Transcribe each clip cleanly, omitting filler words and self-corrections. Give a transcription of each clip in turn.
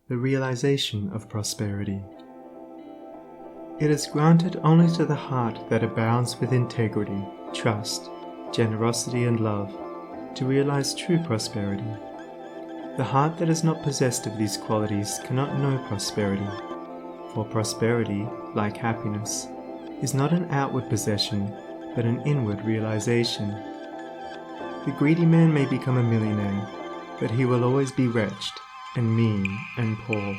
the realization of prosperity. It is granted only to the heart that abounds with integrity, trust, generosity, and love to realize true prosperity. The heart that is not possessed of these qualities cannot know prosperity, for prosperity, like happiness, is not an outward possession, but an inward realization. The greedy man may become a millionaire, but he will always be wretched, and mean, and poor,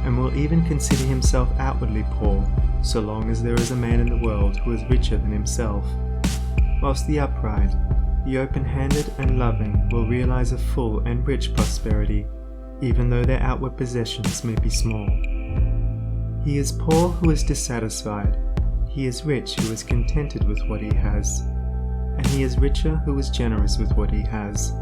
and will even consider himself outwardly poor, so long as there is a man in the world who is richer than himself. Whilst the upright, the open-handed and loving will realize a full and rich prosperity, even though their outward possessions may be small. He is poor who is dissatisfied, he is rich who is contented with what he has, and he is richer who is generous with what he has.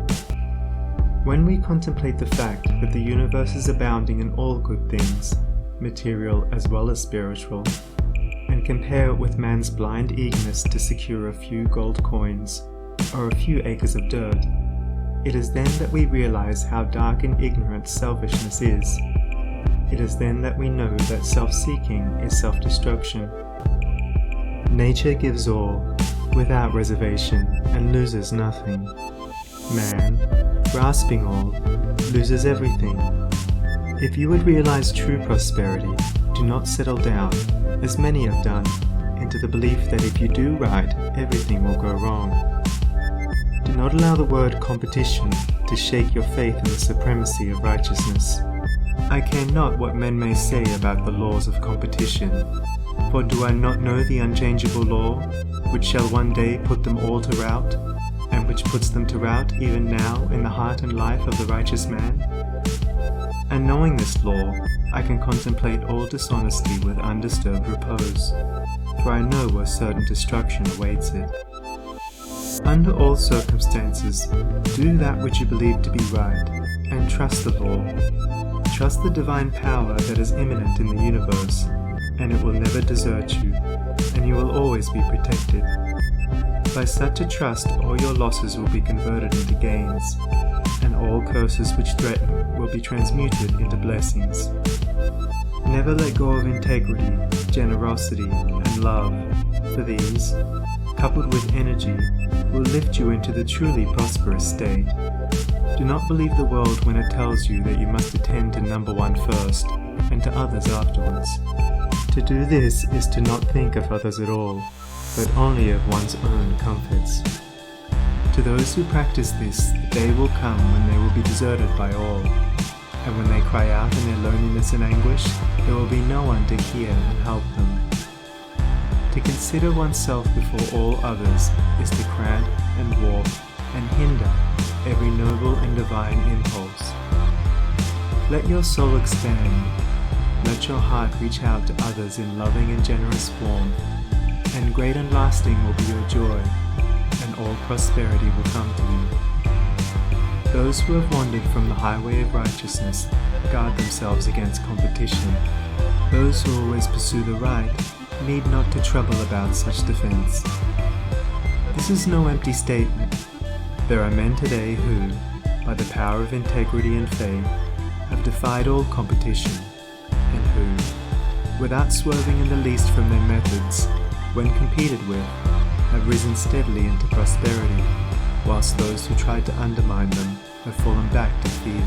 When we contemplate the fact that the universe is abounding in all good things, material as well as spiritual, and compare it with man's blind eagerness to secure a few gold coins or a few acres of dirt, it is then that we realize how dark and ignorant selfishness is. It is then that we know that self-seeking is self-destruction. Nature gives all, without reservation, and loses nothing. Man, grasping all, loses everything. If you would realize true prosperity, do not settle down, as many have done, into the belief that if you do right, everything will go wrong. Do not allow the word competition to shake your faith in the supremacy of righteousness. I care not what men may say about the laws of competition, for do I not know the unchangeable law, which shall one day put them all to rout, and which puts them to rout even now in the heart and life of the righteous man? And knowing this law, I can contemplate all dishonesty with undisturbed repose, for I know where certain destruction awaits it. Under all circumstances, do that which you believe to be right, and trust the law. Trust the divine power that is immanent in the universe, and it will never desert you, and you will always be protected. By such a trust, all your losses will be converted into gains, and all curses which threaten will be transmuted into blessings. Never let go of integrity, generosity, and love, for these, coupled with energy, will lift you into the truly prosperous state. Do not believe the world when it tells you that you must attend to number one first, and to others afterwards. To do this is to not think of others at all, but only of one's own comforts. To those who practice this, the day will come when they will be deserted by all, and when they cry out in their loneliness and anguish, there will be no one to hear and help them. To consider oneself before all others is to cramp and warp and hinder every noble and divine impulse. Let your soul expand. Let your heart reach out to others in loving and generous warmth, and great and lasting will be your joy, and all prosperity will come to you. Those who have wandered from the highway of righteousness guard themselves against competition. Those who always pursue the right need not to trouble about such defense. This is no empty statement. There are men today who, by the power of integrity and faith, have defied all competition, and who, without swerving in the least from their methods, when competed with, have risen steadily into prosperity, whilst those who tried to undermine them have fallen back to fear.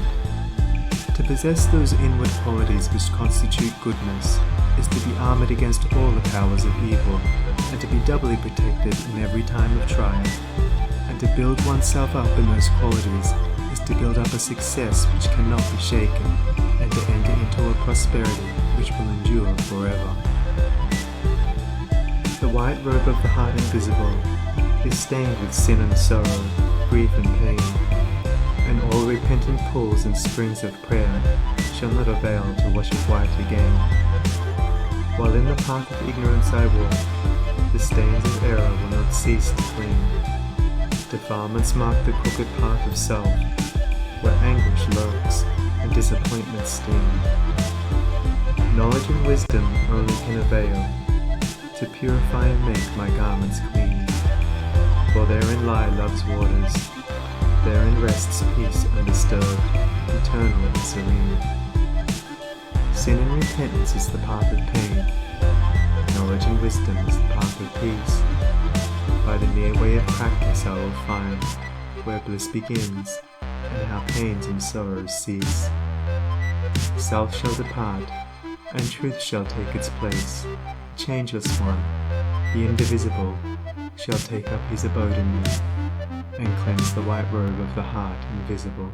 To possess those inward qualities which constitute goodness is to be armoured against all the powers of evil, and to be doubly protected in every time of trial. And to build oneself up in those qualities is to build up a success which cannot be shaken, and to enter into a prosperity which will endure forever. The white robe of the heart invisible is stained with sin and sorrow, grief and pain, and all repentant pools and springs of prayer shall not avail to wash it white again. While in the path of ignorance I walk, the stains of error will not cease to cling. Defilements mark the crooked path of self, where anguish lurks and disappointment sting. Knowledge and wisdom only can avail to purify and make my garments clean. For therein lie love's waters, therein rests peace undisturbed, eternal and serene. Sin and repentance is the path of pain. Knowledge and wisdom is the path of peace. By the mere way of practice I will find where bliss begins, and how pains and sorrows cease. Self shall depart, and truth shall take its place. The changeless one, the indivisible, shall take up his abode in me, and cleanse the white robe of the heart invisible.